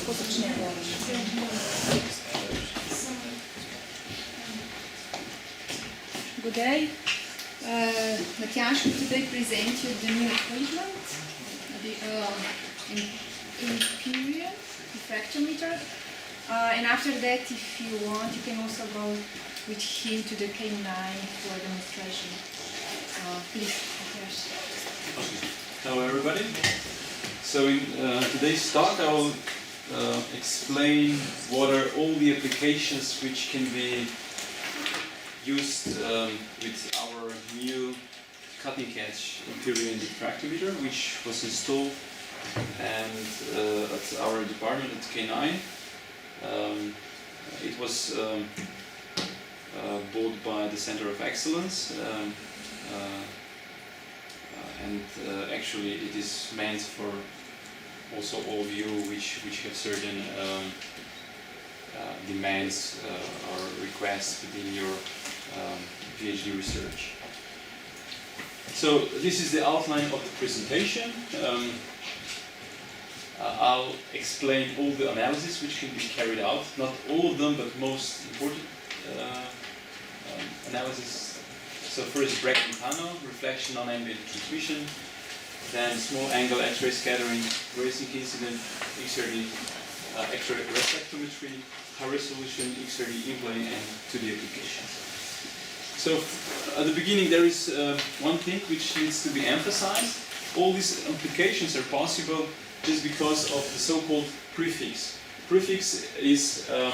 lahko začnemo. Good day. Matjaž will today present you the new equipment, the Imperial diffractometer. And after that, if you want, you can also go with him to the K9 for a demonstration. Please, Matjaž. Hello everybody. So in today's talk I will explain what are all the applications which can be used with our new cutting-edge Imperial diffractometer, which was installed and at our department at K9. It was bought by the Center of Excellence, and actually it is meant for also all of you which have certain demands or requests within your PhD research. So this is the outline of the presentation. I'll explain all the analysis which can be carried out, not all of them, but most important analysis. So first Bragg-Montano, reflection on ambient transmission, then small angle X-ray scattering, racing incident, XRD, X-ray reflectometry, high resolution, XRD in-plane, and to the applications. So at the beginning there is one thing which needs to be emphasized. All these applications are possible just because of the so-called prefix. Prefix is a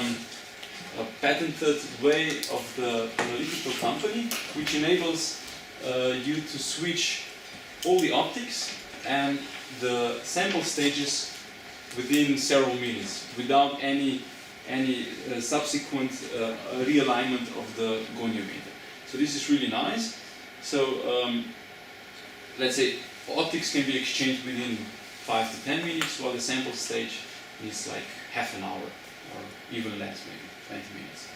patented way of the analytical company which enables you to switch all the optics and the sample stages within several minutes without any subsequent realignment of the goniometer. So this is really nice. So let's say optics can be exchanged within 5 to 10 minutes, while the sample stage is like half an hour or even less, maybe 20 minutes.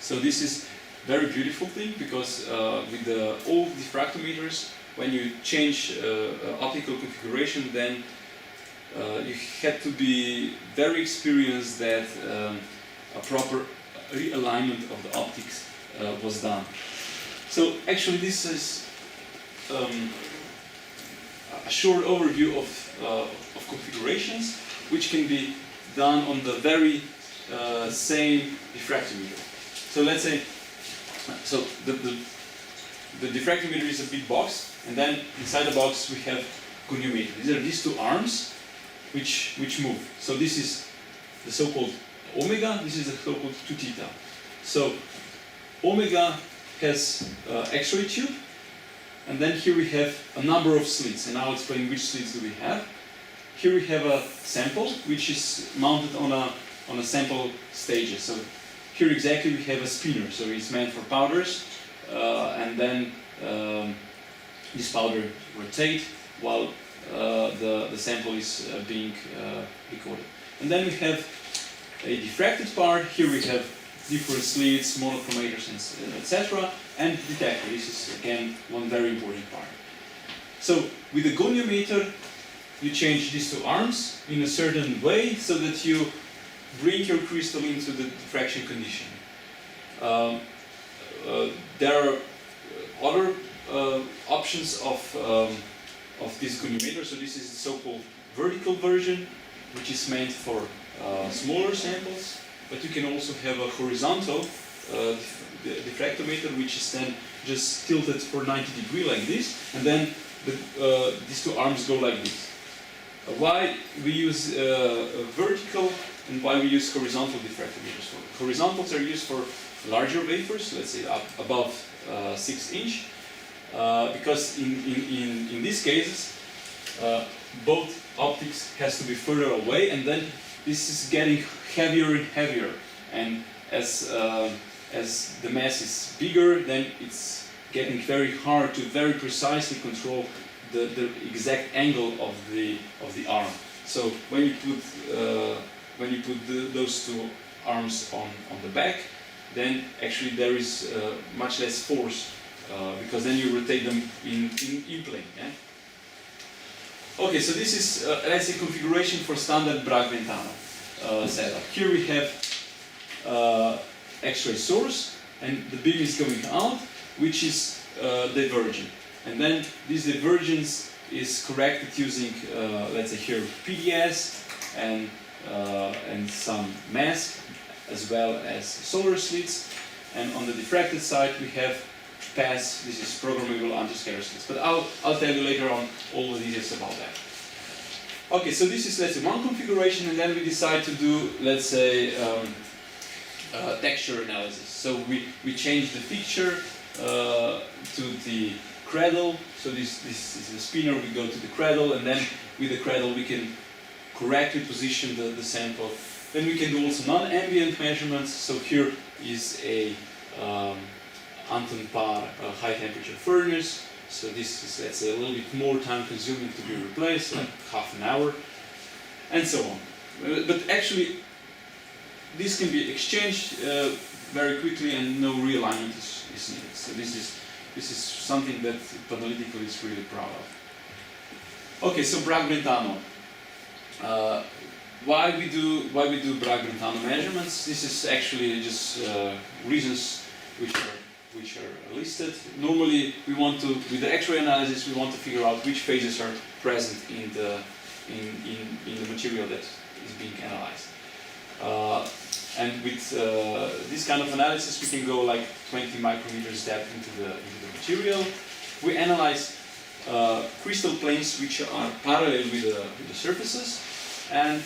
So this is very beautiful thing because with the old diffractometers, when you change optical configuration, then you had to be very experienced that a proper realignment of the optics was done. So actually this is a short overview of configurations which can be done on the very same diffractometer. So let's say, so the diffractometer is a big box, and then inside the box we have goniometer. These are these two arms which move. So this is the so-called omega, this is the so-called 2 theta. So omega has X-ray tube, and then here we have a number of slits, and I'll explain which slits do we have. Here we have a sample which is mounted on a sample stages. So here exactly we have a spinner, so it's meant for powders, and then this powder rotate while the sample is being recorded. And then we have a diffracted part. Here we have different slits, monochromators, etc. And detector. This is again one very important part. So with the goniometer, you change these two arms in a certain way so that you bring your crystal into the diffraction condition. There are other options of this goniometer. So this is the so-called vertical version, which is meant for smaller samples. But you can also have a horizontal diffractometer, which is then just tilted for 90 degrees like this, and then these two arms go like this. Why we use vertical and why we use horizontal diffractometers? Horizontals are used for larger wafers, let's say above 6 inch, because in these cases both optics has to be further away, and then this is getting heavier and heavier, and as the mass is bigger, then it's getting very hard to very precisely control the exact angle of the arm. So when you put those two arms on the back, then actually there is much less force because then you rotate them in plane. Yeah? Okay, so this is let's say configuration for standard Bragg-Montano. setup. Here we have X-ray source, and the beam is going out, which is divergent. And then this divergence is corrected using, let's say here, PDS and some mask, as well as solar slits. And on the diffracted side, we have pass. This is programmable anti-scatter slits. But I'll tell you later on all the details about that. Okay, so this is, let's say, one configuration, and then we decide to do, let's say, texture analysis. So we change the fixture to the cradle. So this is a spinner. We go to the cradle, and then with the cradle we can correctly position the sample. Then we can do also non-ambient measurements. So here is a Anton Paar high temperature furnace. So this is, let's say, a little bit more time consuming to be replaced, like half an hour, and so on. But actually, this can be exchanged very quickly, and no realignment is needed. So this is something that Panalytical is really proud of. Okay, so Bragg-Brentano. Why we do Bragg-Brentano measurements? This is actually just reasons which are listed. Normally, we want to, with the X-ray analysis, we want to figure out which phases are present in the material that is being analyzed. And with this kind of analysis, we can go like 20 micrometers depth into the material. We analyze crystal planes which are parallel with the surfaces, and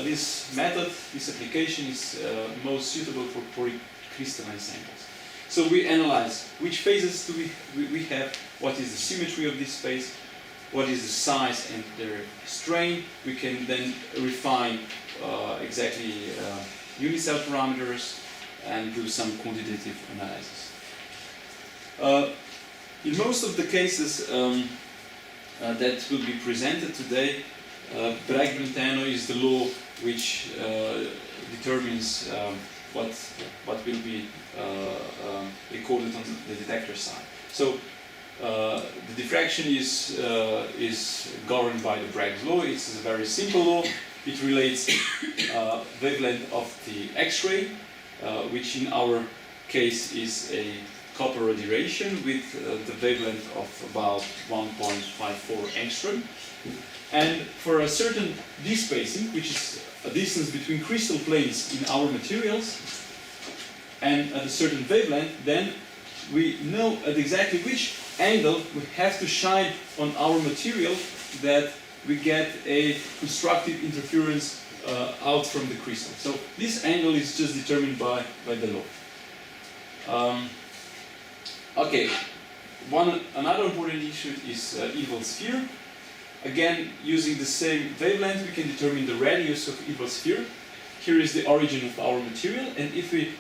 this method, this application is most suitable for polycrystalline samples. So we analyze which phases do we have, what is the symmetry of this phase, what is the size and their strain. We can then refine exactly unicell parameters and do some quantitative analysis. In most of the cases that will be presented today, Bragg-Brentano is the law which determines what will be recorded on the detector side. So the diffraction is governed by the Bragg's law. It's a very simple law. It relates wavelength of the X-ray, which in our case is a copper radiation with the wavelength of about 1.54 angstrom. And for a certain d-spacing, which is a distance between crystal planes in our materials, and at a certain wavelength, then we know at exactly which angle we have to shine on our material that we get a constructive interference out from the crystal. So this angle is just determined by the law. Okay, another important issue is evil sphere. Again, using the same wavelength, we can determine the radius of evil sphere. Here is the origin of our material, and if we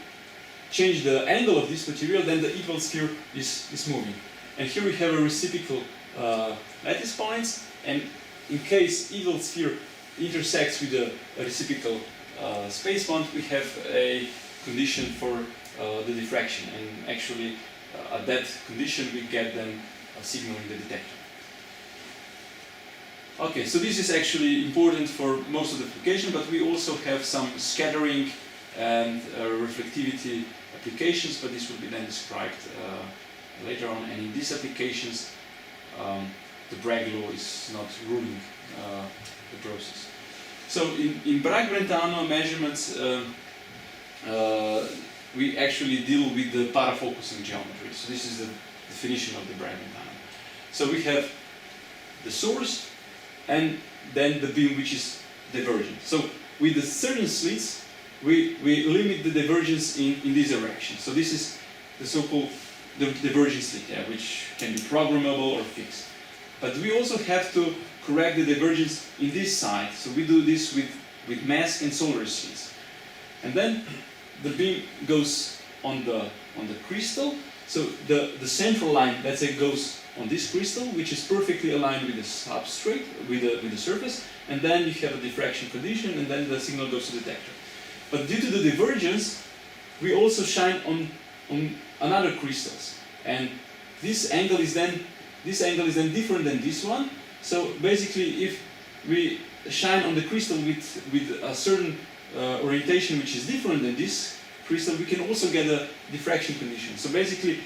change the angle of this material, then the evil sphere is moving. And here we have a reciprocal lattice points, and in case evil sphere intersects with a reciprocal space bond, we have a condition for the diffraction, and actually at that condition we get then a signal in the detector. Okay, so this is actually important for most of the application, but we also have some scattering and reflectivity applications, but this will be then described later on. And in these applications, the Bragg law is not ruling the process. So in Bragg-Brentano measurements, we actually deal with the parafocusing geometry. So this is the definition of the Bragg-Brentano. So we have the source, and then the beam which is divergent. So with the certain slits, we limit the divergence in this direction. So this is the so-called divergent slit, which can be programmable or fixed. But we also have to correct the divergence in this side. So we do this with mask and solar slits. And then the beam goes on the crystal. So the central line, let's say, goes on this crystal, which is perfectly aligned with the substrate, with the surface, and then you have a diffraction condition, and then the signal goes to the detector. But due to the divergence, we also shine on another crystals, and this angle is then different than this one. So basically, if we shine on the crystal with a certain orientation which is different than this crystal, we can also get a diffraction condition. So basically,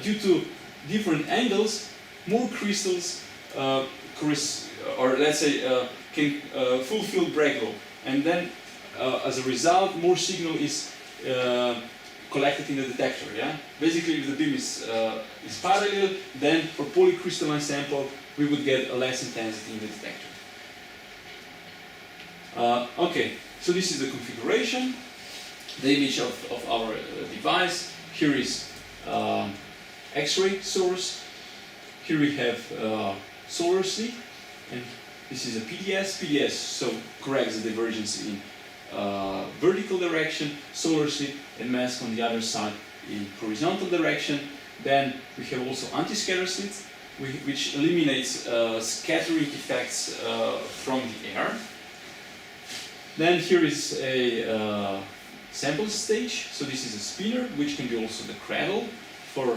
due to different angles, more crystals or let's say can fulfill Bragg law, and then as a result, more signal is collected in the detector. Yeah. Basically, if the beam is parallel, then for polycrystalline sample, we would get a less intensity in the detector. Okay, so this is the configuration, the image of our device. Here is X-ray source. Here we have solar slit, and this is a PDS. PDS so corrects the divergence in vertical direction, solar slit, and mask on the other side in horizontal direction. Then we have also anti-scatter slit, which eliminates scattering effects from the air. Then here is a sample stage. So this is a spinner, which can be also the cradle for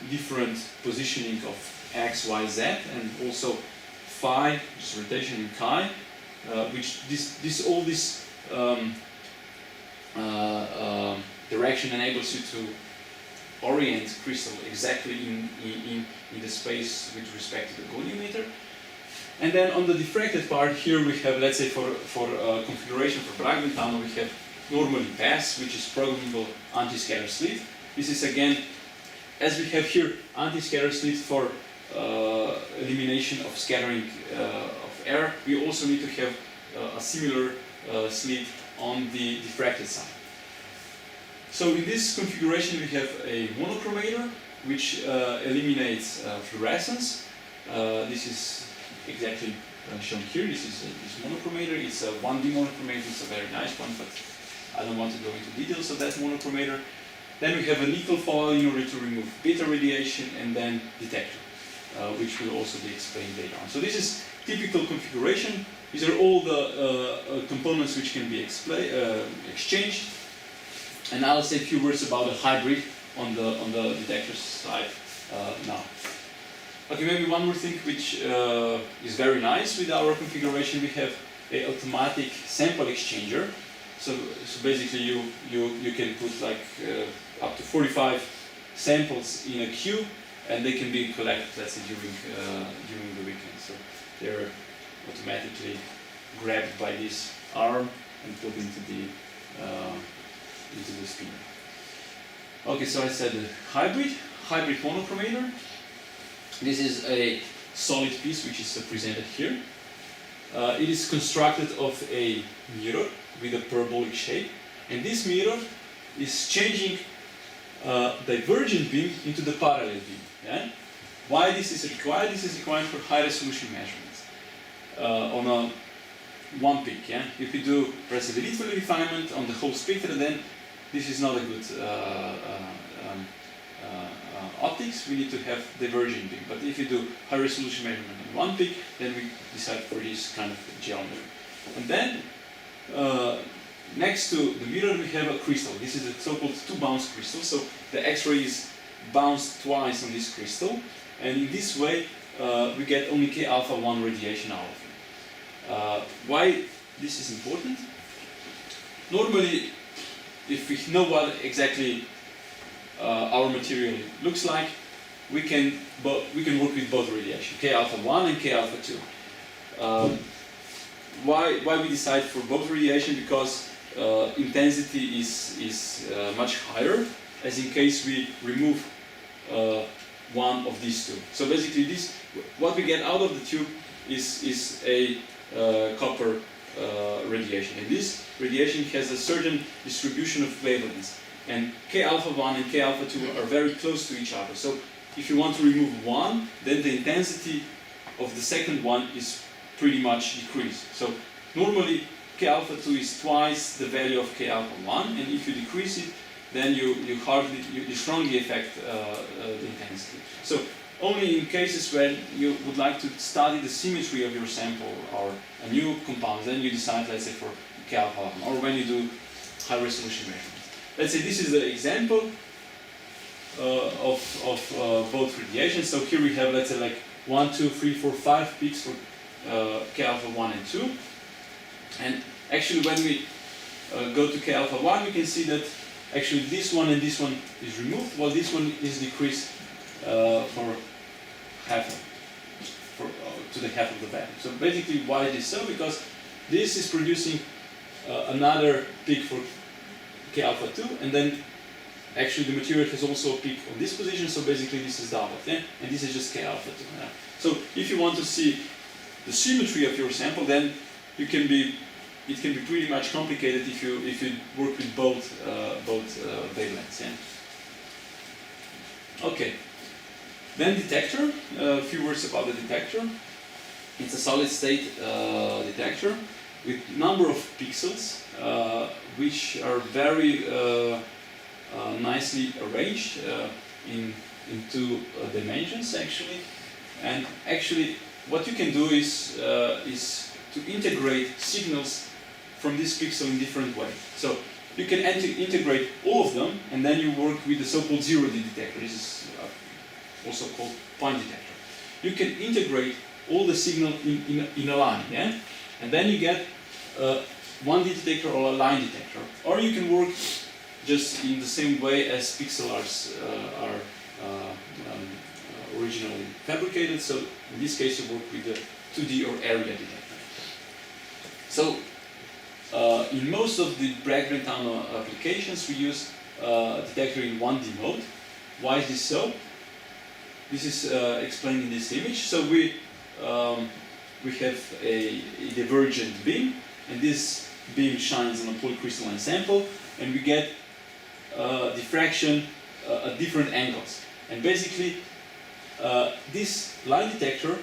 different positioning of x, y, z, and also phi, which is rotation in chi, which all this direction enables you to orient crystal exactly in the space with respect to the goniometer. And then on the diffracted part, here we have, let's say for configuration for Bragg-Tunnel, we have normally pass, which is programmable anti-scatter slit. This is again, as we have here, anti-scatter slit for elimination of scattering of air. We also need to have a similar slit on the diffracted side. So in this configuration, we have a monochromator, which eliminates fluorescence. This is exactly shown here. This is this monochromator. It's a 1D monochromator. It's a very nice one, but I don't want to go into details of that monochromator. Then we have a nickel foil in order to remove beta radiation, and then detector, which will also be explained later on. So this is typical configuration. These are all the components which can be exchanged. And I'll say a few words about the hybrid on the detector side now. Okay, maybe one more thing which is very nice with our configuration. We have an automatic sample exchanger. So basically you can put like up to 45 samples in a queue, and they can be collected, let's say, during the weekend. So they're automatically grabbed by this arm and put into the spinner. Okay, so I said hybrid monochromator. This is a solid piece which is presented here. It is constructed of a mirror with a parabolic shape, and this mirror is changing divergent beam into the parallel beam. Yeah? Why this is required? This is required for high resolution measurements on a one peak. Yeah? If you do residual refinement on the whole spectrum, then this is not a good optics. We need to have divergent beam. But if you do high resolution measurement on one peak, then we decide for this kind of geometry. And then next to the mirror we have a crystal. This is a so-called two-bounce crystal. So the X-ray is bounced twice on this crystal, and in this way we get only K alpha 1 radiation out of it. Why this is important? Normally, if we know what exactly our material looks like, we can work with both radiation, K alpha 1 and K alpha 2. Why we decide for both radiation? Because intensity is much higher, as in case we remove one of these two. So basically, what we get out of the tube is a copper radiation, and this radiation has a certain distribution of wavelengths, and K alpha 1 and K alpha 2 are very close to each other. So if you want to remove one, then the intensity of the second one is pretty much decreased. So normally K alpha 2 is twice the value of K alpha 1, and if you decrease it, then you strongly affect the intensity. So only in cases when you would like to study the symmetry of your sample or a new compound, then you decide, let's say, for K alpha 1, or when you do high resolution measurements. Let's say this is the example of both radiations. So here we have, let's say, like 1, 2, 3, 4, 5 peaks for K alpha 1 and 2. And actually when we go to K alpha 1, we can see that actually this one and this one is removed, while this one is decreased for half to the half of the value. So basically, why it is so? Because this is producing another peak for K alpha 2, and then actually the material has also a peak on this position, so basically this is doubled, yeah? And this is just K alpha 2. Yeah? So if you want to see the symmetry of your sample, then it can be pretty much complicated if you work with both wavelengths. Yeah? Okay. Then detector. A few words about the detector. It's a solid state detector with number of pixels which are very nicely arranged in two dimensions actually. And actually, what you can do is to integrate signals from this pixel in different way. So you can integrate all of them, and then you work with the so-called zero-D detector. This is also called point detector. You can integrate all the signal in a line, yeah? And then you get 1D detector or a line detector. Or you can work just in the same way as pixel arts are originally fabricated. So in this case, you work with the 2D or area detector. So in most of the Bragg-Brentano applications, we use a detector in 1D mode. Why is this so? This is explained in this image. So we have a divergent beam, and this beam shines on a polycrystalline sample, and we get diffraction at different angles. And basically, this line detector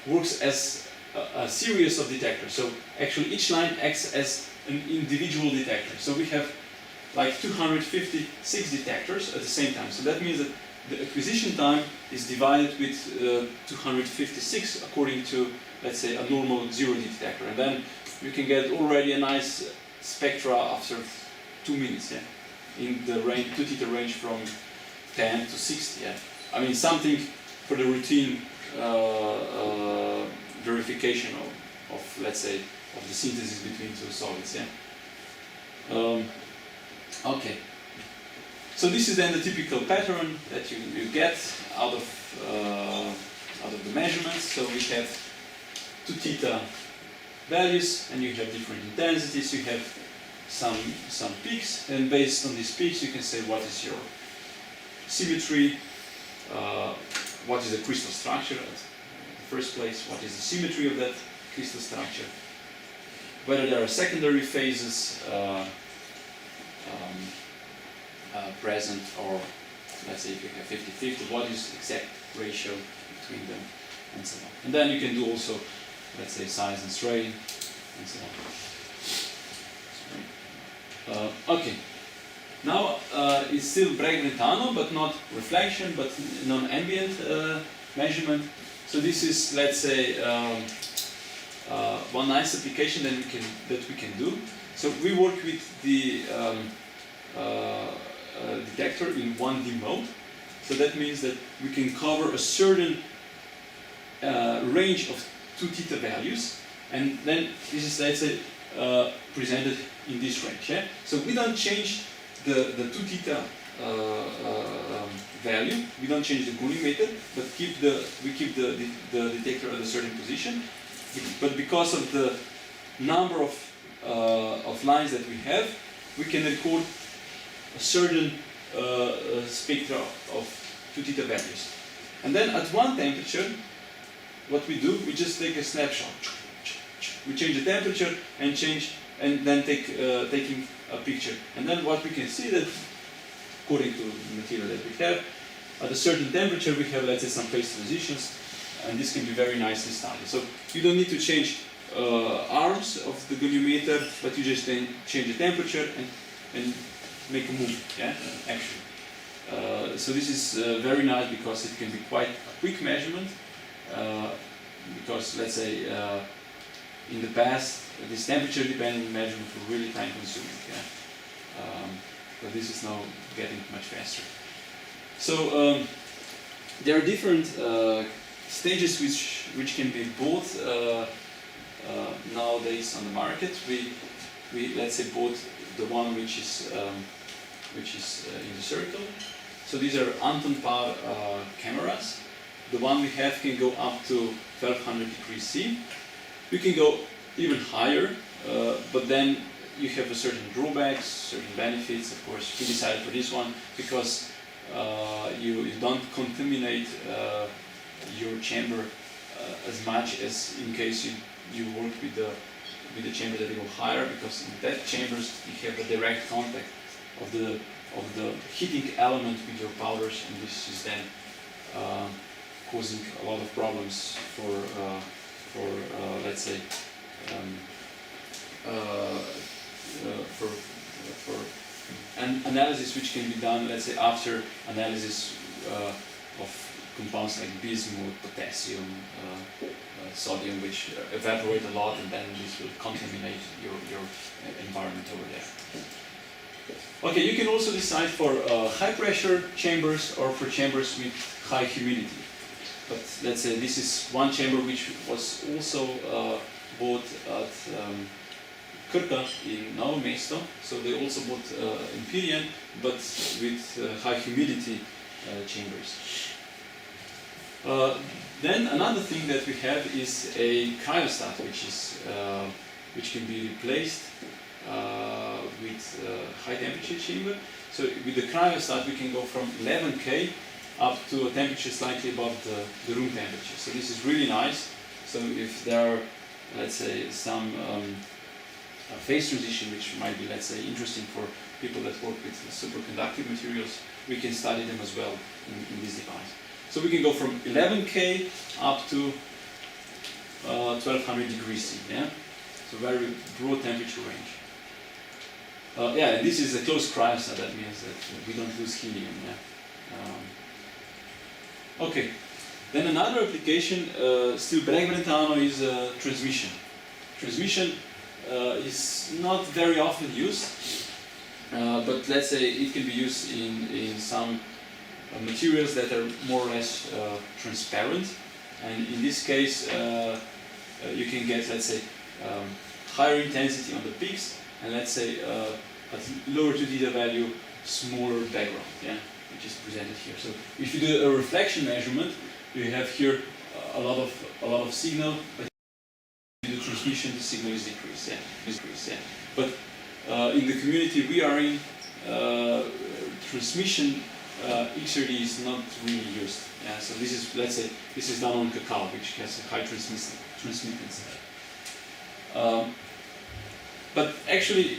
works as a series of detectors. So actually, each line acts as an individual detector. So we have like 256 detectors at the same time. So that means that the acquisition time is divided with 256 according to, let's say, a normal zero-D detector. And then you can get already a nice spectra after 2 minutes, yeah? In the range, 2 theta range from 10 to 60, yeah? I mean, something for the routine verification of, let's say, of the synthesis between two solids, yeah? Okay. So this is then the typical pattern that you get out of the measurements. So we have 2 theta values, and you have different intensities. You have some peaks, and based on these peaks, you can say what is your symmetry, what is the crystal structure at the first place, what is the symmetry of that crystal structure, whether there are secondary phases present, or let's say if you have 50-50, what is the exact ratio between them, and so on. And then you can do also, let's say, size and strain, and so on. Okay. Now it's still Bragg-Brentano, but not reflection, but non-ambient measurement. So this is, let's say, one nice application that we can do. So we work with the detector in 1D mode. So that means that we can cover a certain range of 2 theta values, and then this is, let's say, presented in this range. Yeah? So we don't change the 2 theta value, we don't change the collimator, but we keep the detector at a certain position. But because of the number of lines that we have, we can record a certain spectra of 2 theta values. And then at one temperature, what we do, we just take a snapshot. We change the temperature and then taking a picture. And then what we can see that, according to the material that we have, at a certain temperature we have, let's say, some phase transitions, and this can be very nicely studied. So you don't need to change arms of the collimator, but you just then change the temperature and make a move, yeah, actually. So this is very nice because it can be quite a quick measurement, because, let's say, in the past, this temperature-dependent measurement were really time-consuming, yeah? But this is now getting much faster. So there are different stages which can be bought nowadays on the market. we let's say bought the one which is in the circle. So these are Anton Paar cameras. The one we have can go up to 1200 degrees C. We can go even higher, but then you have a certain drawbacks, certain benefits. Of course, we decided for this one because you don't contaminate your chamber as much as in case you work with the chamber that go higher, because in that chambers you have a direct contact of the heating element with your powders, and this is then causing a lot of problems for let's say for an analysis which can be done, let's say, after analysis of compounds like bismuth, potassium, sodium, which evaporate a lot, and then this will contaminate your environment over there. Okay, you can also decide for high pressure chambers or for chambers with high humidity. But let's say this is one chamber which was also bought at Krka in Novo Mesto. So they also bought Empyrean, but with high humidity chambers. Then another thing that we have is a cryostat, which can be replaced with high temperature chamber. So with the cryostat we can go from 11K up to a temperature slightly above the room temperature. So this is really nice. So if there are, let's say, some phase transition which might be, let's say, interesting for people that work with superconductive materials, we can study them as well in this device. So we can go from 11K up to 1200 degrees C. Yeah, so very broad temperature range. Yeah, and this is a closed cryostat. That means that we don't lose helium. Yeah. Okay. Then another application, still Bragg-Brentano, is transmission. Transmission is not very often used, but let's say it can be used in some materials that are more or less transparent, and in this case you can get, let's say, higher intensity on the peaks, and let's say at lower 2 theta value, smaller background, yeah, which is presented here. So if you do a reflection measurement, you have here a lot of signal, but in the transmission the signal is decreased, yeah, But in the community we are in, transmission XRD is not really used. Yeah, so this is, let's say, this is done on cacao, which has a high transmittance. But actually,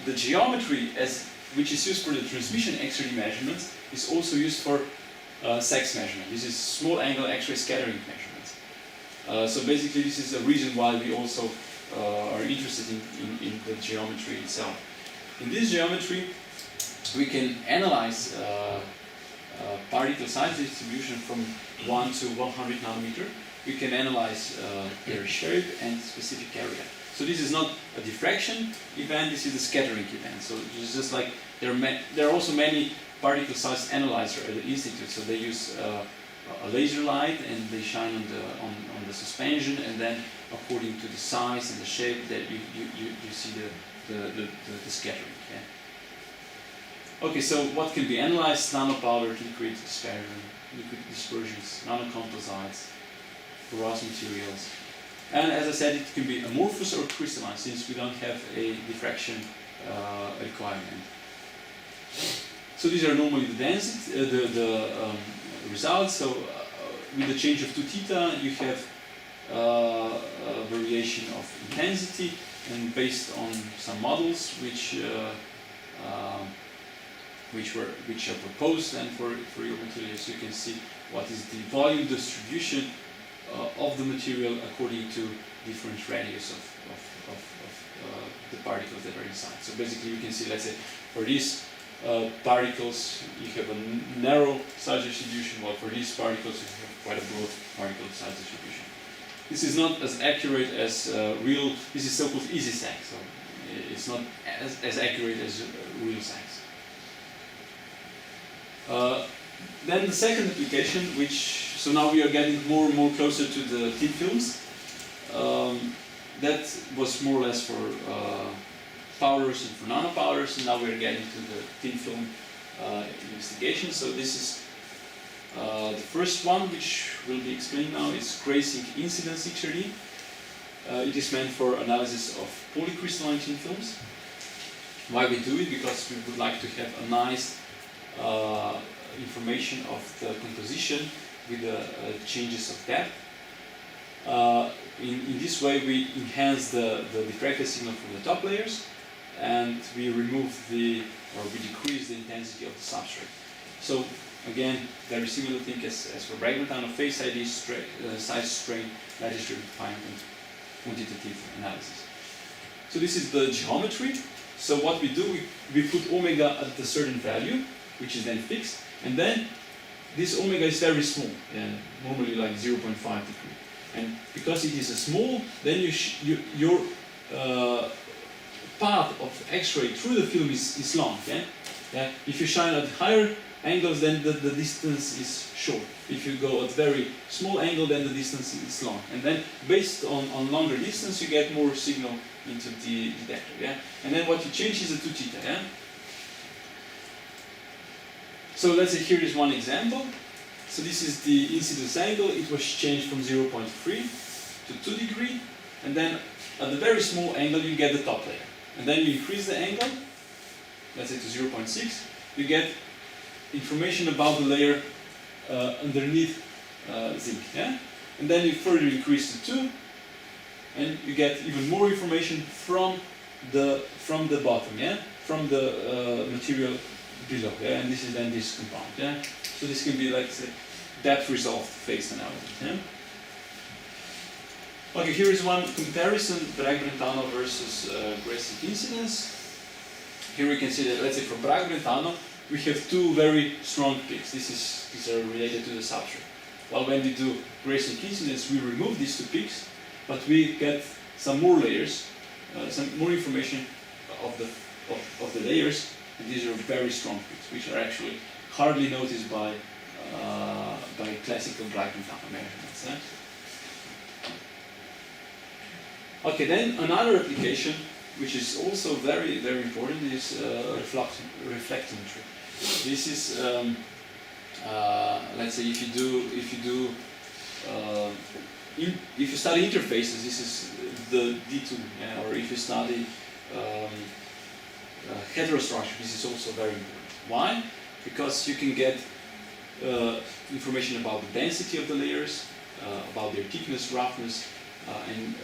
the geometry which is used for the transmission XRD measurements is also used for SEX measurement. This is small angle X-ray scattering measurements. So basically, this is a reason why we also are interested in the geometry itself. In this geometry, we can analyze particle size distribution from 1 to 100 nanometer. We can analyze their shape and specific area. So this is not a diffraction event, this is a scattering event. So it's just like there are also many particle size analyzers at the institute. So they use a laser light and they shine on the suspension, and then according to the size and the shape that you see the scattering. Yeah? Okay, so what can be analyzed? Nanopowder, liquid scattering, liquid dispersions, nanocomposites, porous materials. And as I said, it can be amorphous or crystalline, since we don't have a diffraction requirement. So these are normally the density, the results. So with the change of 2 theta, you have a variation of intensity, and based on some models which are proposed, and for your materials, you can see what is the volume distribution of the material according to different radius of the particles that are inside. So basically, you can see, let's say, for these particles, you have a narrow size distribution, while for these particles, you have quite a broad particle size distribution. This is not as accurate as real. This is so-called easy SAG, so it's not as accurate as real SAGs. Then the second application, so now we are getting more and more closer to the thin films. That was more or less for powders and for nanopowders, and now we're getting to the thin film investigation. So this is the first one, which will be explained now, is gray-zinc incidence XRD. It is meant for analysis of polycrystalline thin films. Why we do it? Because we would like to have a nice information of the composition with the changes of depth. In this way we enhance the diffraction signal from the top layers, and we remove we decrease the intensity of the substrate. So again, very similar thing as for Bragg-Brentano phase ID, size, strain, lattice refinement, and quantitative analysis. So this is the geometry. So what we do, we put omega at a certain value, which is then fixed, and then this omega is very small, normally like 0.5 degree. And because it is a small, then your path of X-ray through the film is long. If you shine at higher angles, then the distance is short. If you go at very small angle, then the distance is long. And then based on longer distance, you get more signal into the detector. And then what you change is the 2 theta. So let's say here is one example. So this is the incidence angle. It was changed from 0.3 to 2 degree, and then at the very small angle you get the top layer. And then you increase the angle, let's say to 0.6, you get information about the layer underneath zinc. And then you further increase to 2, and you get even more information from the bottom, from the material below. And this is then this compound. So this can be like depth resolved phase analysis. Okay, here is one comparison: Bragg-Brentano versus gray-zinc incidence. Here we can see that, let's say, for Bragg-Brentano, we have 2 very strong peaks. These are related to the substrate. While when we do gray-zinc incidence, we remove these 2 peaks, but we get some more layers, some more information of the layers, and these are very strong peaks, which are actually hardly noticed by classical Bragg-Brentano measurements. Okay, then another application, which is also very, very important, is reflectometry. This is, let's say, if you study interfaces, this is the D2, or if you study heterostructure, this is also very important. Why? Because you can get information about the density of the layers, about their thickness, roughness, and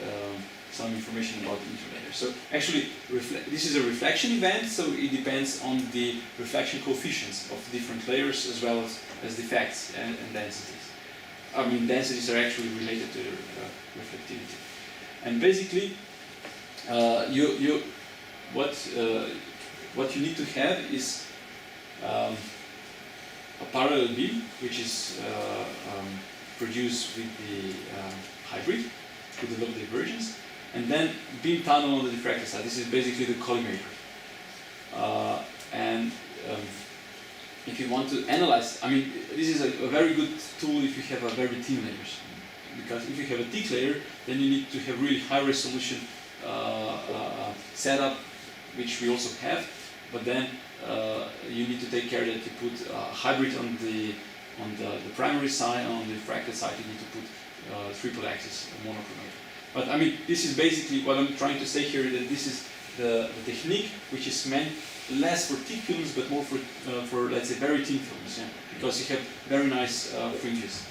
some information about the interlayers. So actually, this is a reflection event, so it depends on the reflection coefficients of different layers as well as defects and densities. I mean, densities are actually related to reflectivity. And basically, what you need to have is a parallel beam, which is produced with the hybrid, with the low divergence, and then beam tunnel on the diffractor side. This is basically the collimator. If you want to analyze, I mean, this is a very good tool if you have a very thin layers, because if you have a thick layer, then you need to have really high resolution setup, which we also have, but then you need to take care that you put hybrid on the primary side, on the diffractor side you need to put triple axis monochromator. But I mean, this is basically what I'm trying to say here, that this is the technique which is meant less for thick films, but more for let's say very thin films, because you have very nice fringes.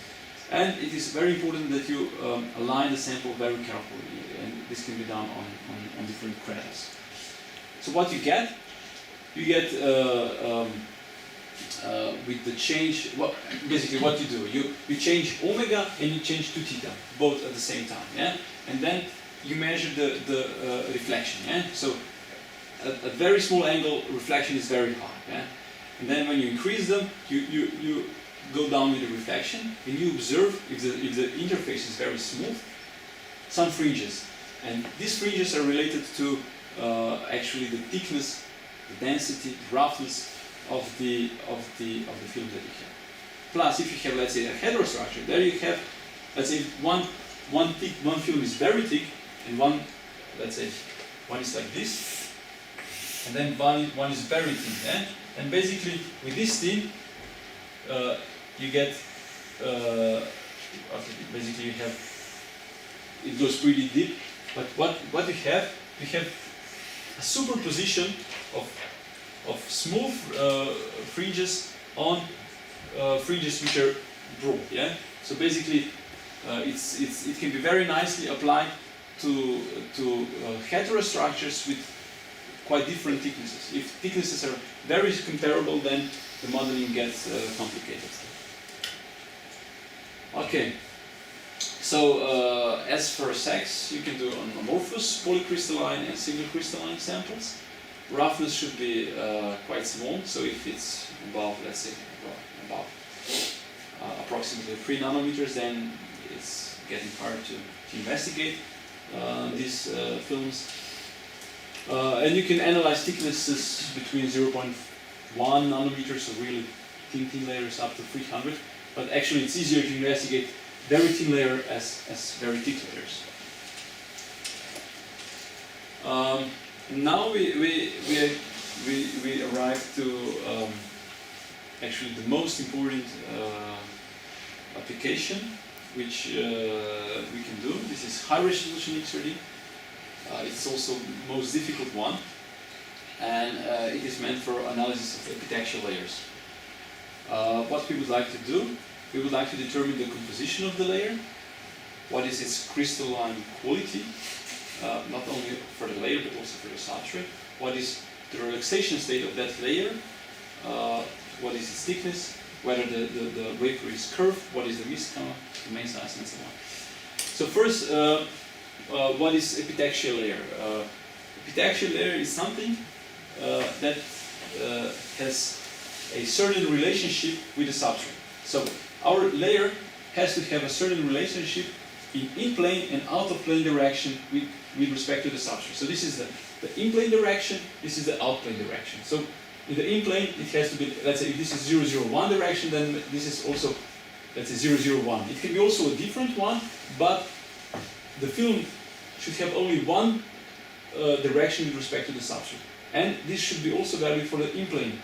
And it is very important that you align the sample very carefully, and this can be done on different cradles. So what you get with the change, basically what you do, you change omega and you change 2 theta, both at the same time, and then you measure the reflection, so at very small angle reflection is very high, and then when you increase them, you go down with the reflection, and you observe if the interface is very smooth, some fringes, and these fringes are related to actually the thickness, the density, the roughness of the film that you have. Plus, if you have, let's say, a heterostructure, there you have, let's say, one film is very thick, and one, let's say, one is like this, and then one is very thin. Yeah? And basically, with this thin, you get basically you have it goes pretty deep. But what you have a superposition of smooth fringes on fringes which are broad. Yeah. So basically, it can be very nicely applied to heterostructures with quite different thicknesses. If thicknesses are very comparable, then the modeling gets complicated. Okay. So as for sex, you can do amorphous, polycrystalline, and single crystalline samples. Roughness should be quite small. So if it's above, let's say, above approximately 3 nanometers, then it's getting hard to investigate these films. And you can analyze thicknesses between 0.1 nanometers, so really thin layers, up to 300. But actually, it's easier to investigate very thin layer as very thick layers. Now we arrive to actually the most important application which we can do. This is high resolution XRD. It's also the most difficult one, and it is meant for analysis of epitaxial layers. What we would like to do, we would like to determine the composition of the layer, what is its crystalline quality, not only for the layer but also for the substrate, what is the relaxation state of that layer, what is its thickness, whether the wafer is curved, what is the mist count, the main size, and so on. So first, what is epitaxial layer? Epitaxial layer is something that has a certain relationship with the substrate. So our layer has to have a certain relationship in in-plane and out-of-plane direction with respect to the substrate. So this is the in-plane direction, this is the out-plane direction. So in the in-plane, it has to be, let's say if this is 001 direction, then this is also, let's say 001. It can be also a different one, but the film should have only one direction with respect to the substrate. And this should be also valid for the in-plane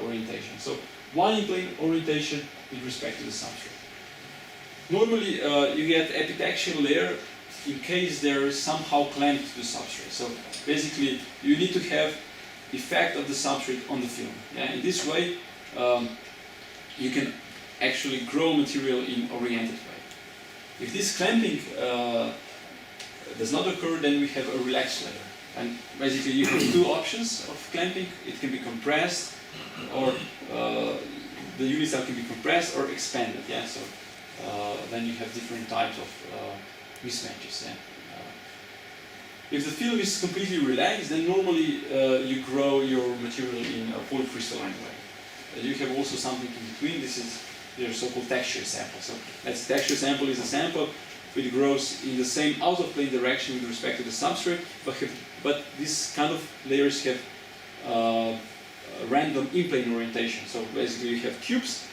orientation. So one in-plane orientation with respect to the substrate. Normally you get epitaxial layer in case they're somehow clamped to the substrate. So basically you need to have effect of the substrate on the film. Yeah? In this way you can actually grow material in oriented way. If this clamping does not occur, then we have a relaxed layer. And basically you have two options of clamping. It can be compressed, or the unit cell can be compressed or expanded. Yeah, so then you have different types of mismatches. Yeah? If the film is completely relaxed, then normally you grow your material in a polycrystalline way. You have also something in between. This is your so-called texture sample. So that's texture sample is a sample which grows in the same out-of-plane direction with respect to the substrate, but these kind of layers have random in-plane orientation. So basically you have cubes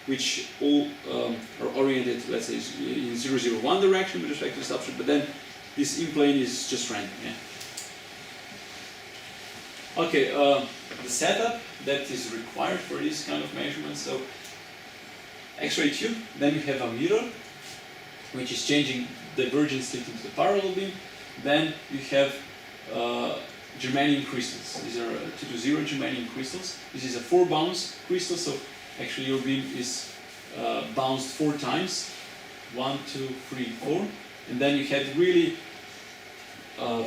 which all are oriented, let's say, in 001 direction with respect to the substrate, but then this in-plane is just random. Yeah? Okay, the setup that is required for this kind of measurement. So X-ray tube, then you have a mirror which is changing divergence state into the parallel beam. Then you have germanium crystals. These are 2 to 0 germanium crystals. This is a 4 bounce crystal, so actually your beam is bounced 4 times. 1, 2, 3, 4. And then you have really a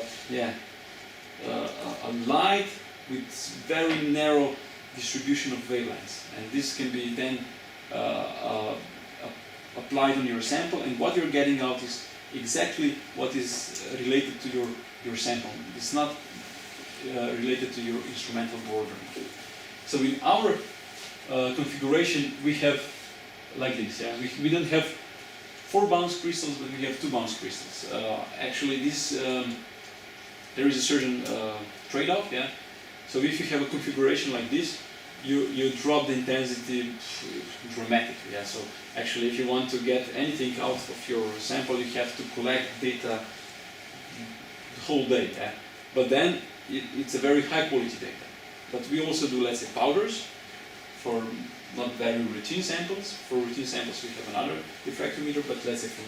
light with very narrow distribution of wavelengths. And this can be then applied on your sample, and what you're getting out is exactly what is related to your sample. It's not related to your instrumental bordering. So in our configuration, we have like this. Yeah? We don't have 4 bounce crystals, but we have 2 bounce crystals. Actually, this there is a certain trade-off. Yeah. So if you have a configuration like this, you drop the intensity dramatically. Yeah? So actually, if you want to get anything out of your sample, you have to collect data the whole day. Yeah? But then it's a very high quality data. But we also do, let's say, powders for not very routine samples. For routine samples we have another diffractometer, but let's say for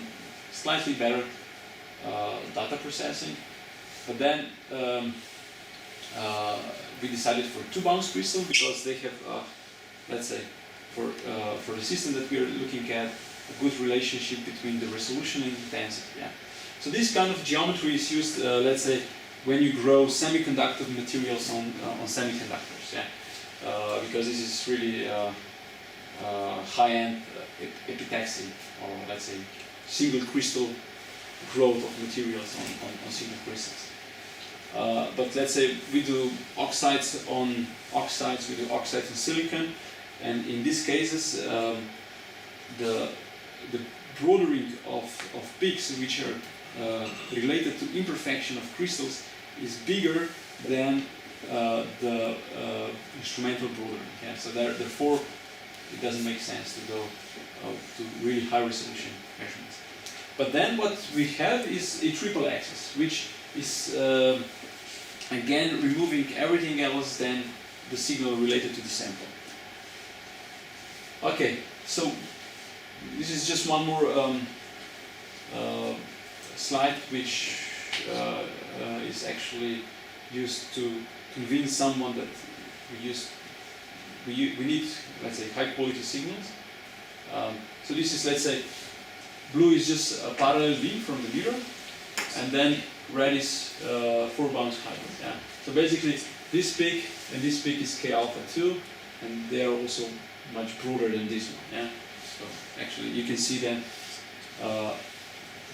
slightly better data processing. But then we decided for 2 bounce crystal because they have, let's say, for the system that we are looking at, a good relationship between the resolution and intensity. Yeah. So this kind of geometry is used, let's say, when you grow semiconductor materials on semiconductors. Yeah. Because this is really high-end epitaxy, or let's say single crystal growth of materials on single crystals. But let's say we do oxides on oxides, we do oxides on silicon, and in these cases the broadening of peaks which are related to imperfection of crystals is bigger than the instrumental broadening. Yeah? So therefore it doesn't make sense to go to really high resolution measurements. But then what we have is a triple axis, which is again removing everything else than the signal related to the sample. Okay, so this is just one more slide which is actually used to convince someone that we need, let's say, high quality signals. So this is, let's say, blue is just a parallel beam from the mirror, and then red is 4 bounce hybrid. Yeah. So basically, this peak and this peak is K alpha 2, and they are also much broader than this one. Yeah. So actually, you can see then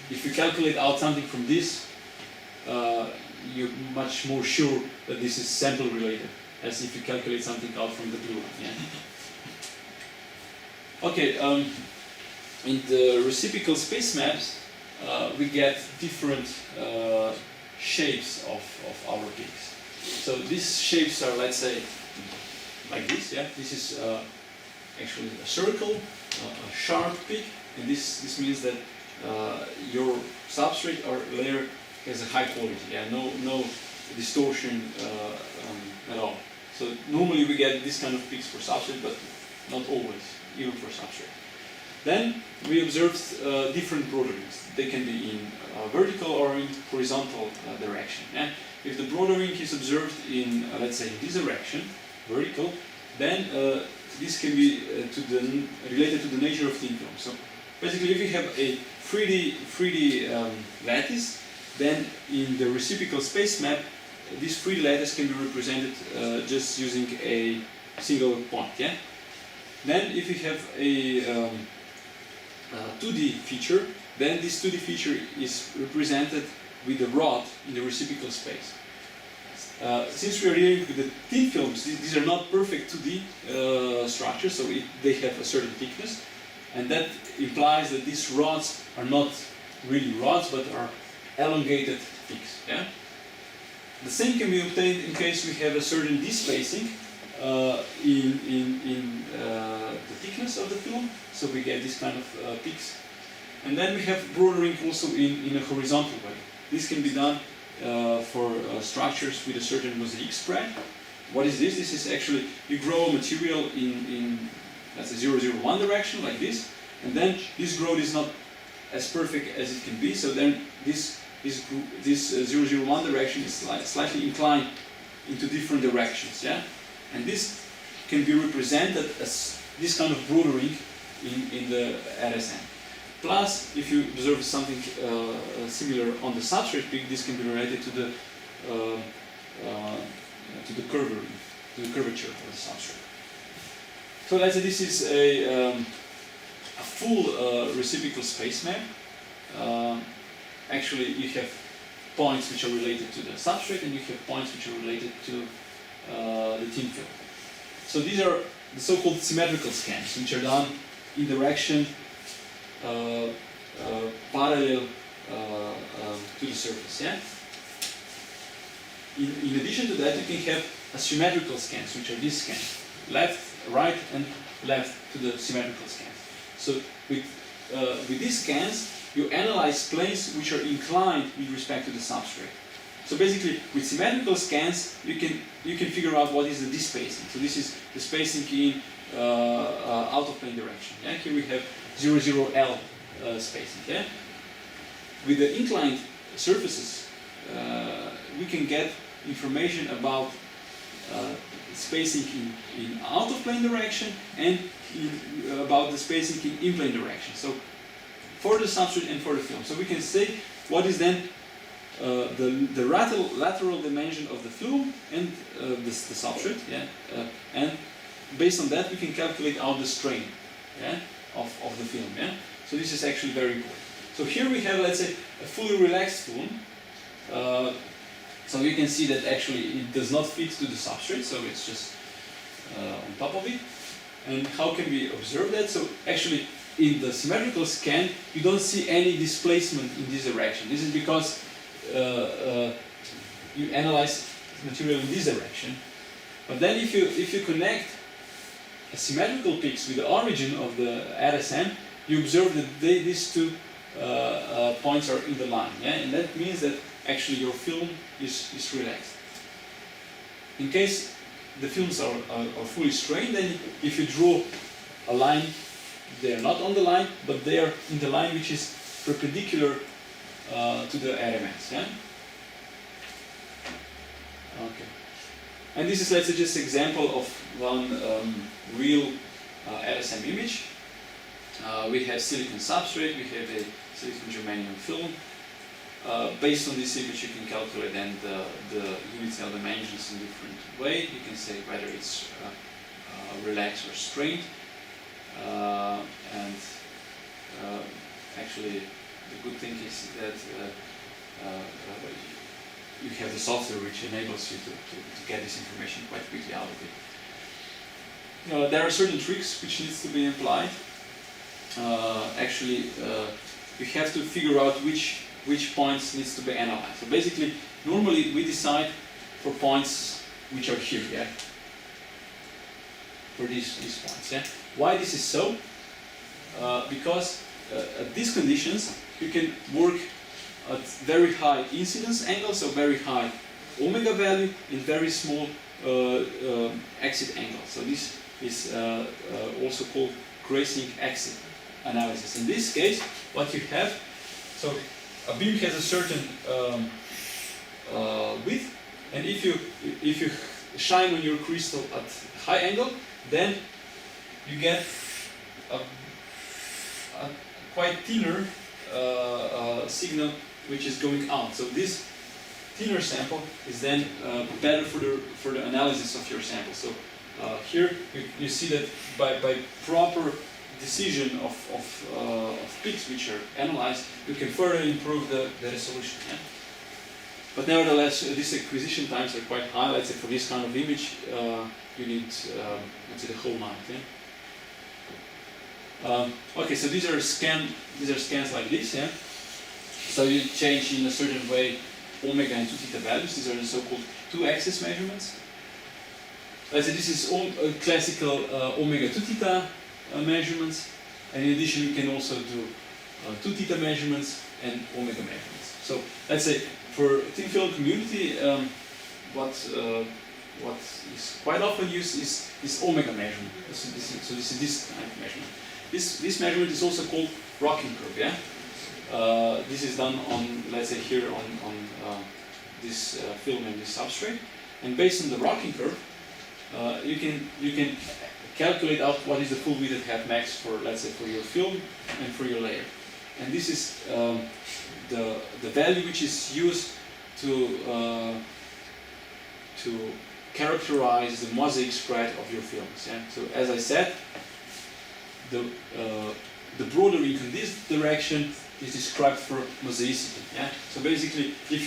if you calculate out something from this, you're much more sure that this is sample related, as if you calculate something out from the blue one. Yeah. Okay. In the reciprocal space maps, we get different shapes of our peaks. So these shapes are, let's say, like this. Yeah, this is actually a circle, a sharp peak, and this means that your substrate or layer has a high quality. Yeah, no distortion at all. So normally we get this kind of peaks for substrate, but not always, even for substrate. Then we observed different broadenings. They can be in vertical or in horizontal direction. Yeah? If the broadening is observed in, let's say, this direction, vertical, then this can be related to the nature of thin film. So basically, if you have a 3D lattice, then in the reciprocal space map, this 3D lattice can be represented just using a single point. Yeah. Then, if you have a 2D feature, then this 2D feature is represented with a rod in the reciprocal space. Since we are dealing with the thin films, these are not perfect 2D structures, so they have a certain thickness, and that implies that these rods are not really rods, but are elongated peaks. Yeah? The same can be obtained in case we have a certain despacing in the thickness of the film, so we get this kind of peaks. And then we have broadening also in a horizontal way. This can be done for structures with a certain mosaic spread. What is this? This is actually, you grow material in let's say 0,01 direction, like this, and then this growth is not as perfect as it can be, so then this 0,01 direction is slightly inclined into different directions. Yeah? And this can be represented as this kind of broadening in the RSM. Plus, if you observe something similar on the substrate peak, this can be related to the curvature of the substrate. So let's say this is a full reciprocal space map. Actually, you have points which are related to the substrate, and you have points which are related to the thin film. So these are the so-called symmetrical scans, which are done in direction parallel to the surface. Yeah. In addition to that, you can have asymmetrical scans, which are these scans, left, right, and left to the symmetrical scans. So with these scans, you analyze planes which are inclined with respect to the substrate. So basically, with symmetrical scans, you can figure out what is the spacing. So this is the spacing in out of plane direction. Yeah? Here we have 00L spacing. Yeah? With the inclined surfaces, we can get information about spacing in out of plane direction and about the spacing in plane direction. So for the substrate and for the film. So we can say what is then the lateral dimension of the film and the substrate, yeah? And based on that we can calculate out the strain, yeah? of the film. Yeah? So this is actually very important. So here we have, let's say, a fully relaxed film. So you can see that actually it does not fit to the substrate, so it's just on top of it. And how can we observe that? So actually in the symmetrical scan you don't see any displacement in this direction. This is because you analyze material in this direction. But then if you connect a symmetrical peaks with the origin of the RSM, you observe that these two points are in the line, yeah? And that means that actually your film is relaxed. In case the films are fully strained, then if you draw a line, they are not on the line, but they are in the line which is perpendicular to the RMS. Yeah? Okay. And this is, let's say, just an example of one real RSM image. We have silicon substrate, we have a silicon germanium film. Based on this image, you can calculate then the unit cell dimensions in different way. You can say whether it's relaxed or strained. And actually, the good thing is that you have the software which enables you to get this information quite quickly out of it. There are certain tricks which needs to be applied. Actually, you have to figure out which points needs to be analyzed. So basically, normally we decide for points which are here, yeah, for these points. Yeah. Why this is so? Because at these conditions you can work at very high incidence angle, so very high omega value, and very small exit angle. So this is also called Gray-Sink exit analysis. In this case, what you have, so a beam has a certain width, and if you shine on your crystal at high angle, then you get a quite thinner signal which is going out. So this thinner sample is then better for the analysis of your sample. So here you see that by proper decision of peaks which are analyzed, you can further improve the resolution. Yeah? But nevertheless, these acquisition times are quite high. Let's say for this kind of image, you need let's say the whole night. Yeah? Okay, so these are scans like this. Yeah. So you change in a certain way omega and 2 theta values. These are the so-called 2-axis measurements. Let's say this is all classical omega 2 theta measurements, and in addition you can also do 2 theta measurements and omega measurements. So let's say for thin film community, what is quite often used is omega measurement. So this is this kind of measurement. This measurement is also called rocking curve. Yeah. This is done on, let's say here on this film and this substrate, and based on the rocking curve, you can calculate out what is the full width half max for, let's say, for your film and for your layer. And this is the value which is used to characterize the mosaic spread of your films. Yeah? So as I said, the broadening in this direction is described for mosaicity. Yeah? So basically, if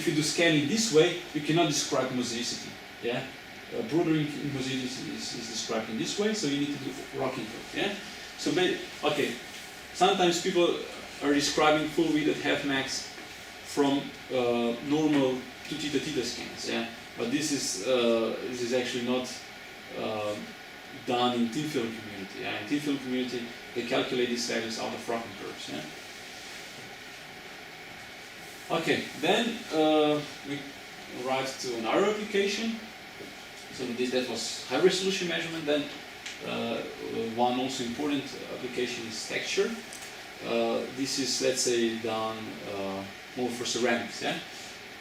you do scanning this way, you cannot describe mosaicity. Yeah? Broadening in mosaicity is described in this way, so you need to do rocking curve. Yeah? So okay, sometimes people are describing full width at half max from normal 2 theta theta scans. Yeah? But this is actually not done in thin film community. Yeah? In thin film community, they calculate these values out of rocking curves. Yeah? Okay, then we arrived to another application. So that was high resolution measurement. Then one also important application is texture. This is, let's say, done more for ceramics. Yeah.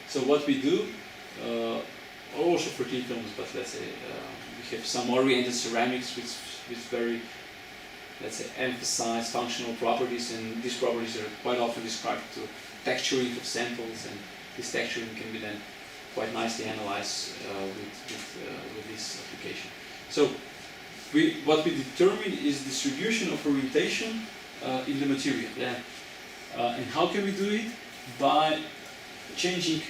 So what we do, also for thin films, but let's say we have some oriented ceramics with very, let's say, emphasized functional properties, and these properties are quite often described to texturing of samples, and this texturing can be then quite nicely analyzed with this application. So what we determine is distribution of orientation in the material. Yeah. And how can we do it? By changing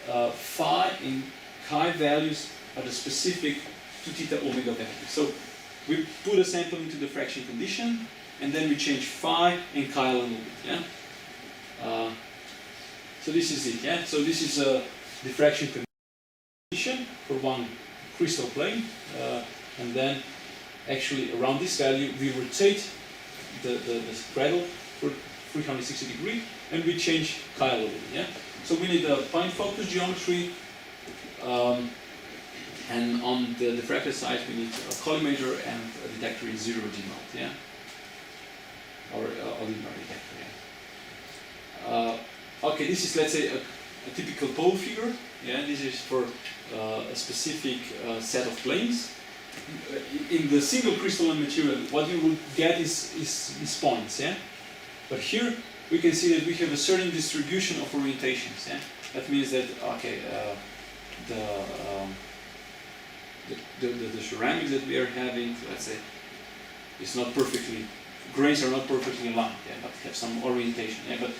phi and chi values at a specific 2 theta omega value. So we put a sample into the diffraction condition, and then we change phi and chi a little bit. Yeah. So this is it. Yeah. So this is a diffraction condition for one crystal plane, and then actually around this value we rotate the cradle for 360 degrees, and we change chi a little bit. Yeah. So we need a point focus geometry, and on the diffractor side we need a collimator and a detector in 0 G mode. Yeah. Or a linear detector. Yeah. Okay, this is, let's say, a typical pole figure. Yeah, this is for a specific set of planes. In the single crystalline material, what you would get is points. Yeah, but here we can see that we have a certain distribution of orientations. Yeah, that means that okay, the ceramics that we are having, let's say, is not perfectly, grains are not perfectly aligned. Yeah, but have some orientation. Yeah, but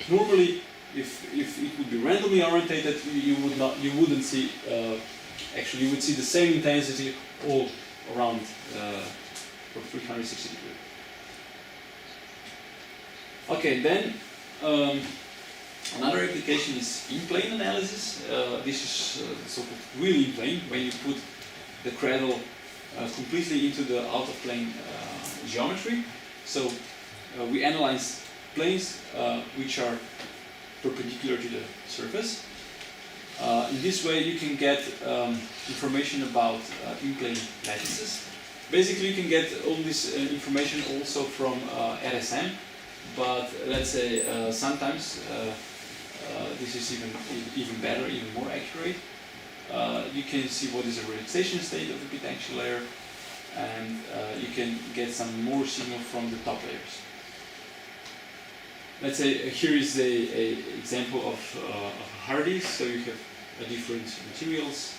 normally, if it would be randomly orientated, you wouldn't see. Actually, you would see the same intensity all around for 360 degrees. Okay, then another application is in-plane analysis. This is the so-called real in-plane, when you put the cradle completely into the out-of-plane geometry. So we analyze planes which are perpendicular to the surface. In this way you can get information about in-plane lattices. Basically you can get all this information also from RSM, but let's say sometimes this is even better, even more accurate. You can see what is the relaxation state of the potential layer, and you can get some more signal from the top layers. Let's say here is a example of hard disk. So you have different materials,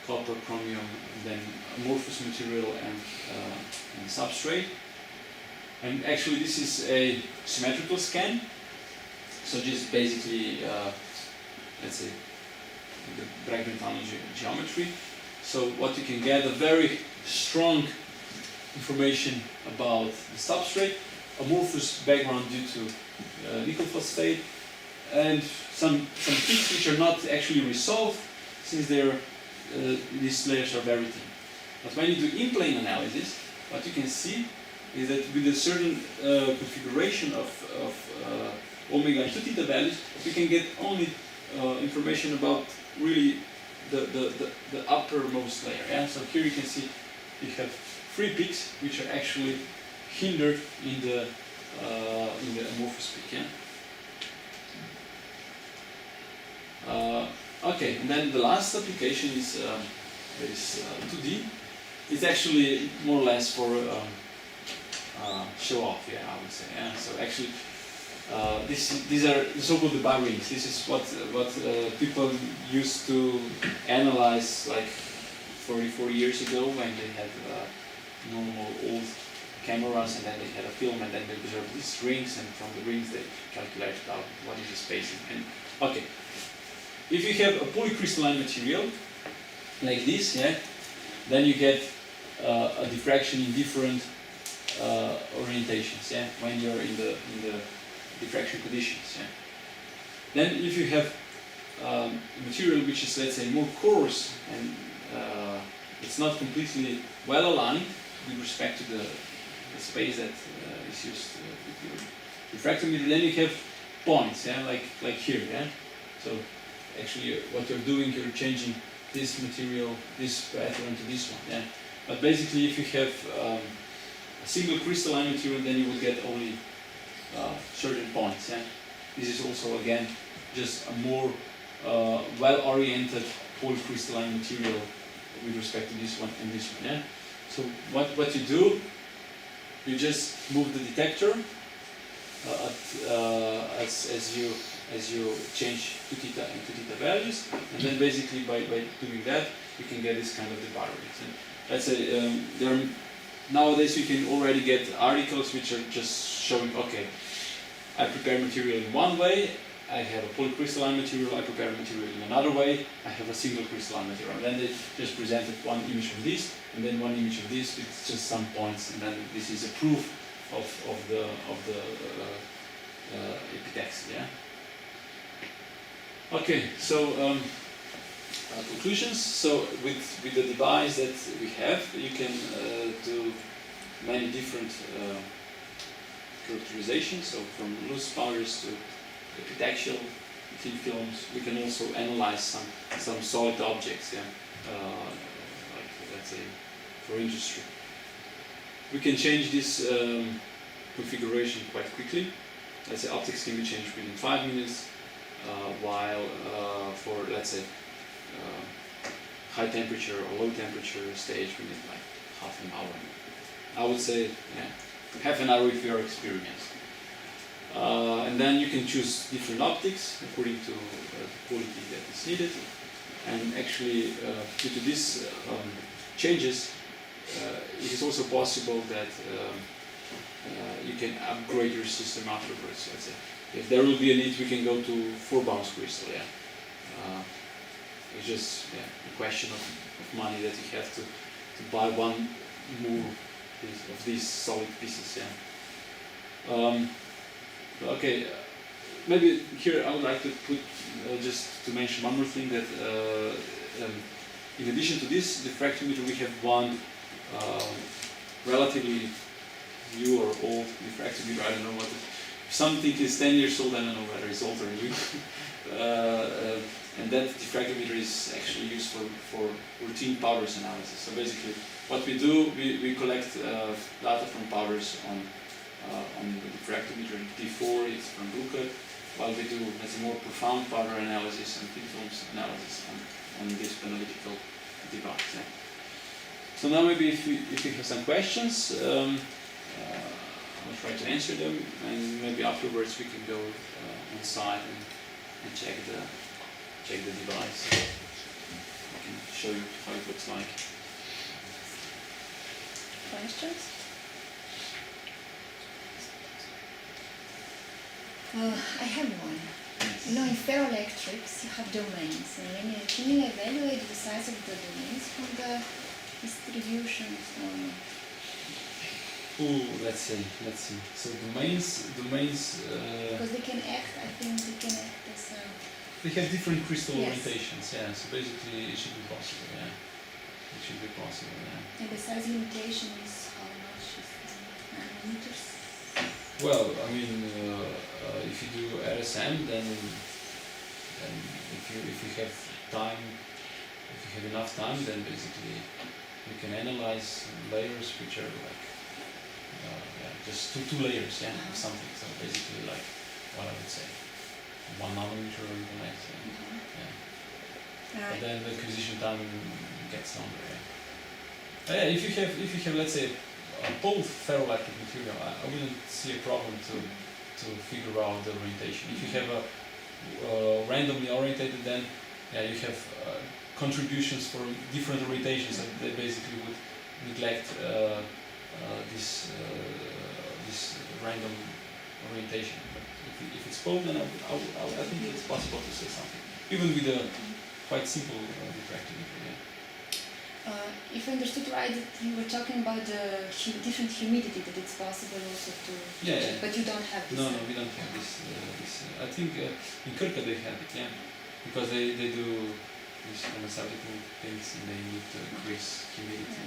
copper, chromium, and then amorphous material and substrate. And actually this is a symmetrical scan. So just basically, let's say, the Bragg-Brentano geometry. So what you can get, a very strong information about the substrate, amorphous background due to nickel phosphate, and some peaks which are not actually resolved, since these layers are very thin. But when you do in-plane analysis, what you can see is that with a certain configuration of omega and 2 theta values, we can get only information about really the uppermost layer. Yeah? So here you can see you have 3 peaks which are actually hindered in the amorphous peak. Yeah? Okay, and then the last application is 2D. It's actually more or less for show off. Yeah, I would say. Yeah? So actually, these are the so-called debug rings. This is what people used to analyze like 40 years ago, when they had normal old cameras, and then they had a film, and then they observed these rings, and from the rings they calculated out what is the spacing. And okay, if you have a polycrystalline material like this, yeah, then you get a diffraction in different orientations. Yeah, when you're in the diffraction conditions. Yeah. Then if you have material which is, let's say, more coarse, and it's not completely well aligned with respect to the space that is used with your diffractometer, then you have points. Yeah, like here. Yeah, So actually what you're doing, you're changing this material, this pattern to this one. Yeah. But basically if you have a single crystalline material, then you will get only certain points. Yeah. This is also again just a more well-oriented polycrystalline material with respect to this one and this one. Yeah. So what you do, you just move the detector as you change 2 theta and 2 theta values, and then basically by doing that you can get this kind of debarbarates. And let's say nowadays you can already get articles which are just showing, okay, I prepare material in one way, I have a polycrystalline material, I prepare material in another way, I have a single crystalline material. And then they just presented one image of this, and then one image of this with just some points, and then this is a proof of the epitaxy. Yeah. Okay, so conclusions. So with the device that we have, you can do many different characterizations. So from loose powders to epitaxial thin films. We can also analyze some solid objects. Yeah, like let's say for industry. We can change this configuration quite quickly. Let's say optics can be changed within 5 minutes, while for let's say high temperature or low temperature stage we need like half an hour. I would say half an hour if you are experienced. And then you can choose different optics according to the quality that is needed. And actually, due to these changes, it is also possible that you can upgrade your system afterwards. Let's say, if there will be a need, we can go to 4-bounce crystal. Yeah, it's just a question of money that you have to buy one more of these solid pieces. Yeah. Okay. Maybe here I would like to put just to mention one more thing that in addition to this diffractometer we have one relatively new or old diffractometer. I don't know what. If something is 10 years old, I don't know whether it's old or new. And that diffractometer is actually used for routine powders analysis. So basically, what we do, we collect data from powders on the diffractometer D4. It's from Bruker. While we do a more profound powder analysis and thin films analysis on this analytical device. Yeah. So now maybe if you have some questions, I'll try to answer them, and maybe afterwards we can go on site and check the device. I can show you how it looks like. Questions? I have one. You know, in ferroelectrics you have domains, and can you evaluate the size of the domains from the distributions? Let's see. So domains. Because they can act. I think they can act as. They have different crystal Yes. orientations. Yeah. So basically, it should be possible. Yeah. It should be possible. Yeah. And the size limitation is how much? Is nanometers? Well, I mean, if you do RSM, then if you have time, if you have enough time, then basically you can analyze layers which are like just two layers, of something. So basically, like what I would say, 1 nanometer or even less. But then the acquisition time gets longer. Yeah. If you have, let's say, both ferroelectric material, I wouldn't see a problem to figure out the orientation. If you have a randomly orientated, then you have contributions for different orientations, and they basically would neglect this random orientation. But if it's both, then I think it's possible to say something, even with a quite simple diffractometer. If I understood right, that you were talking about the different humidity, that it's possible also to check, but you don't have this. No, we don't have this. I think in Kirka they have it, because they do these pharmaceutical things and they need to increase humidity.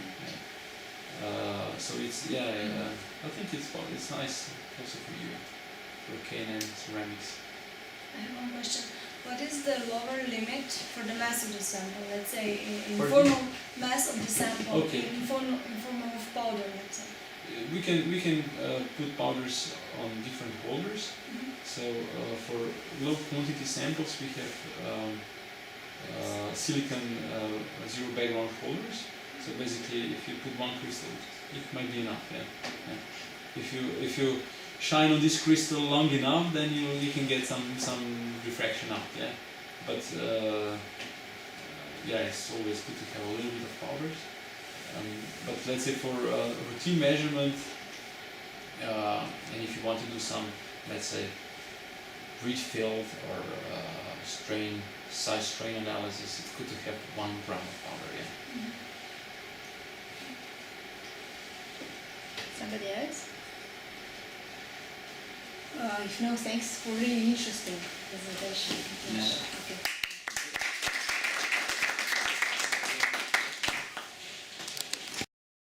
So it's I think it's nice also for you, for K&N ceramics. I have one question. What is the lower limit for the mass of the sample? Let's say in For formal mass of the sample, Okay. in form of powder, let's say. We can put powders on different holders. So for low quantity samples, we have silicon zero background holders. So basically, if you put one crystal, it might be enough. Yeah. Yeah. If you shine on this crystal long enough, then you can get some refraction out. Yeah. But yeah, it's always good to have a little bit of powders. But let's say for routine measurement, and if you want to do some, let's say, read field or size strain analysis, it's good to have 1 gram of powder. Yeah. Somebody else? If no, thanks for really interesting presentation. Yeah. Okay.